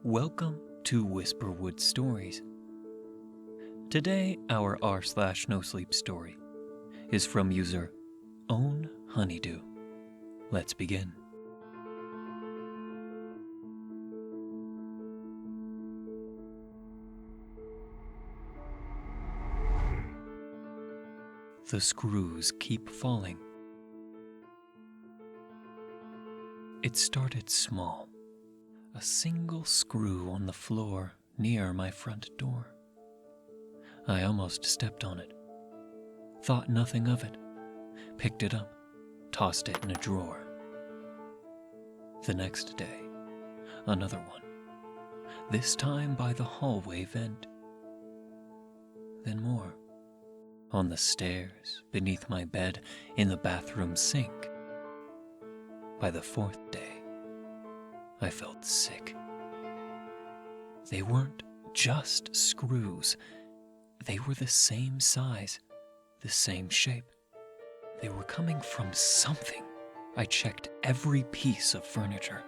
Welcome to Whisperwood Stories. Today, our r/nosleep story is from user Own Honeydew. Let's begin. The screws keep falling. It started small. A single screw on the floor near my front door. I almost stepped on it. Thought nothing of it. Picked it up, tossed it in a drawer. The next day, another one. This time by the hallway vent. Then more. On the stairs, beneath my bed, in the bathroom sink. By the fourth day, I felt sick. They weren't just screws. They were the same size, the same shape. They were coming from something. I checked every piece of furniture,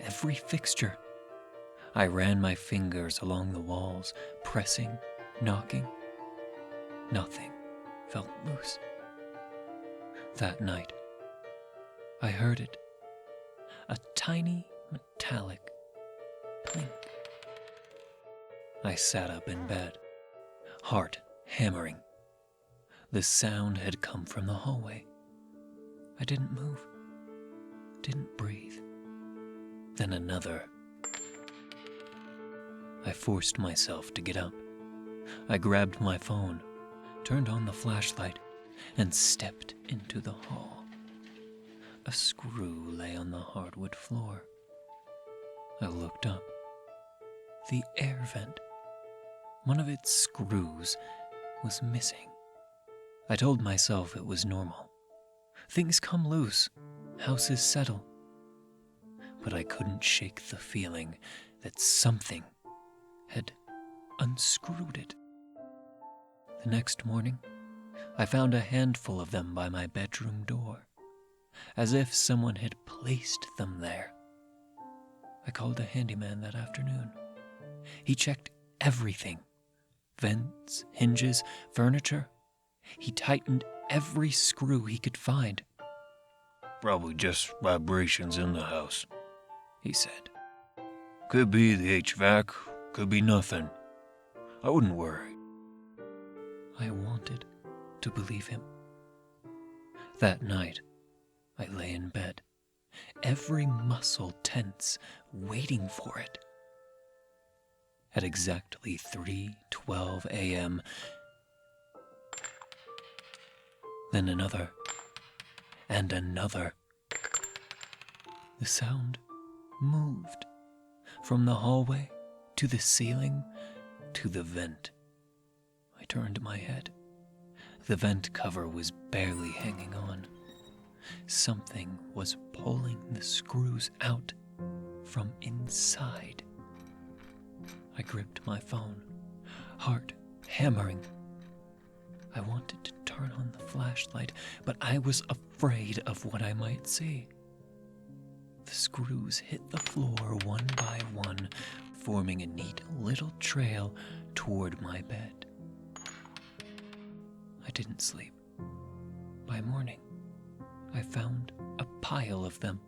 every fixture. I ran my fingers along the walls, pressing, knocking. Nothing felt loose. That night, I heard it. A tiny metallic plink. I sat up in bed, heart hammering. The sound had come from the hallway. I didn't move, didn't breathe. Then another. I forced myself to get up. I grabbed my phone, turned on the flashlight, and stepped into the hall. A screw lay on the hardwood floor. I looked up. The air vent, one of its screws, was missing. I told myself it was normal. Things come loose, houses settle. But I couldn't shake the feeling that something had unscrewed it. The next morning, I found a handful of them by my bedroom door, as if someone had placed them there. I called a handyman that afternoon. He checked everything. Vents, hinges, furniture. He tightened every screw he could find. Probably just vibrations in the house, he said. Could be the HVAC, could be nothing. I wouldn't worry. I wanted to believe him. That night, I lay in bed, every muscle tense, waiting for it. At exactly 3:12 a.m., then another, and another. The sound moved from the hallway to the ceiling to the vent. I turned my head. The vent cover was barely hanging on. Something was pulling the screws out from inside. I gripped my phone, heart hammering. I wanted to turn on the flashlight, but I was afraid of what I might see. The screws hit the floor one by one, forming a neat little trail toward my bed. I didn't sleep. By morning, I found a pile of them.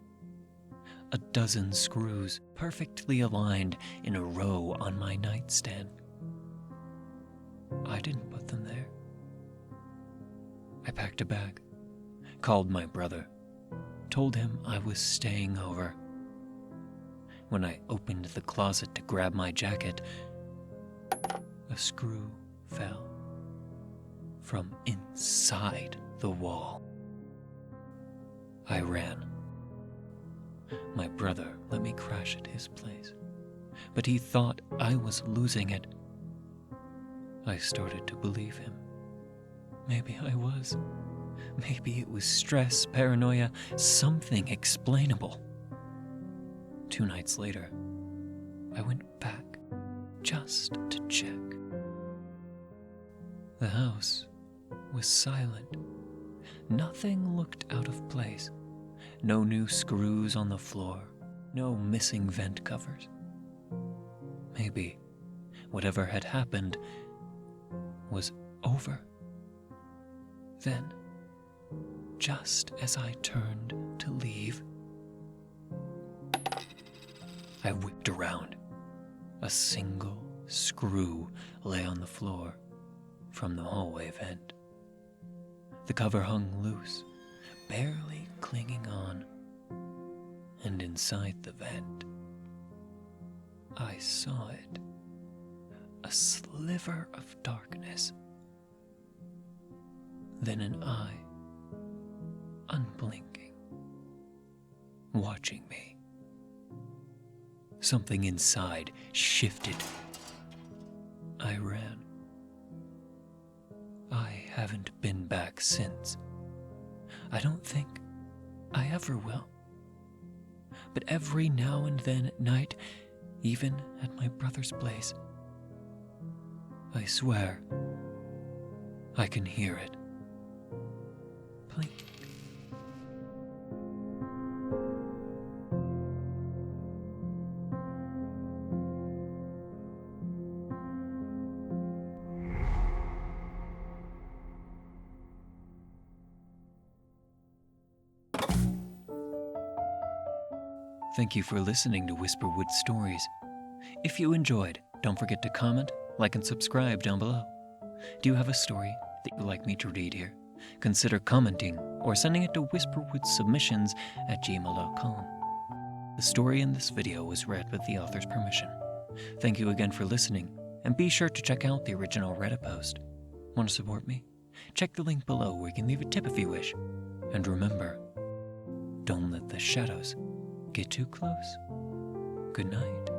A dozen screws perfectly aligned in a row on my nightstand. I didn't put them there. I packed a bag, called my brother, told him I was staying over. When I opened the closet to grab my jacket, a screw fell from inside the wall. I ran. My brother let me crash at his place, but he thought I was losing it. I started to believe him. Maybe I was. Maybe it was stress, paranoia, something explainable. 2 nights later, I went back just to check. The house was silent. Nothing looked out of place. No new screws on the floor, no missing vent covers. Maybe whatever had happened was over. Then, just as I turned to leave, I whipped around. A single screw lay on the floor from the hallway vent. The cover hung loose, barely clinging on, and inside the vent, I saw it, a sliver of darkness, then an eye, unblinking, watching me. Something inside shifted. I ran. I haven't been back since. I don't think I ever will. But every now and then at night, even at my brother's place, I swear I can hear it. Blink. Thank you for listening to Whisperwood Stories. If you enjoyed, don't forget to comment, like, and subscribe down below. Do you have a story that you'd like me to read here? Consider commenting or sending it to whisperwoodsubmissions@gmail.com. The story in this video was read with the author's permission. Thank you again for listening, and be sure to check out the original Reddit post. Want to support me? Check the link below where you can leave a tip if you wish. And remember, don't let the shadows get too close. Good night.